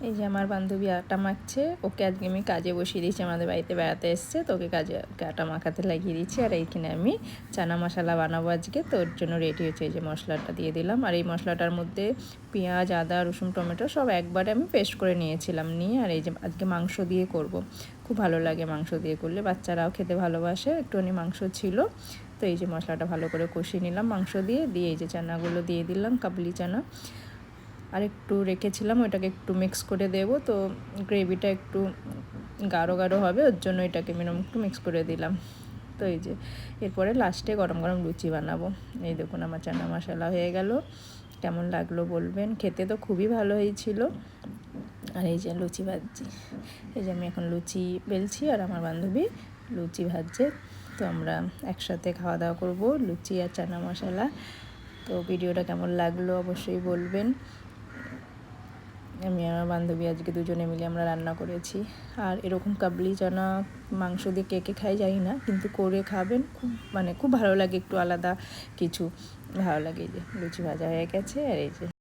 এই যে আমার বান্ধবী আটা মাখছে, ওকে আজকে আমি কাজে বসিয়ে দিয়েছি, আমাদের বাড়িতে বেড়াতে এসছে, তো ওকে আটা মাখাতে লাগিয়ে দিচ্ছি। আর এইখানে আমি চানা মশলা বানাবো আজকে, তো ওর জন্য রেডি হচ্ছে। এই যে মশলাটা দিয়ে দিলাম, আর এই মশলাটার মধ্যে পেঁয়াজ, আদা, রসুন, টমেটো সব একবারে আমি পেস্ট করে নিয়েছিলাম। নিয়ে আর এই যে আজকে মাংস দিয়ে করব, খুব ভালো লাগে মাংস দিয়ে করলে, বাচ্চারাও খেতে ভালোবাসে। একটুখানি মাংস ছিল, তো এই যে মশলাটা ভালো করে কষিয়ে নিলাম মাংস দিয়ে। এই যে চানাগুলো দিয়ে দিলাম, কাবলি চানা আর একটু রেখেছিলাম, ওইটাকে একটু মিক্স করে দেব, তো গ্রেভিটা একটু গাঢ় গাঢ় হবে, ওর জন্য এটাকে মিনিমাম একটু মিক্স করে দিলাম। তো এই যে এরপরে লাস্টে গরম গরম লুচি বানাবো। এই দেখুন আমার চানা মশলা হয়ে গেল, কেমন লাগলো বলবেন, খেতে তো খুবই ভালো হয়েছিল। আর এই যে লুচি ভাজছি, এই যে আমি এখন লুচি বেলছি আর আমার বান্ধবী লুচি ভাজছে, তো আমরা একসাথে খাওয়া দাওয়া করবো লুচি আর চানা মশলা। তো ভিডিওটা কেমন লাগলো অবশ্যই বলবেন। আমি আমার বান্ধবী আজকে দুজনে মিলে আমরা রান্না করেছি। আর এরকম কাবলি চানা মাংস দিয়ে কে কে খাই জানি না, কিন্তু করে খাবেন, খুব ভালো লাগে, একটু আলাদা কিছু ভালো লাগে। এই যে লুচি ভাজা হয়ে গেছে, আর এই যে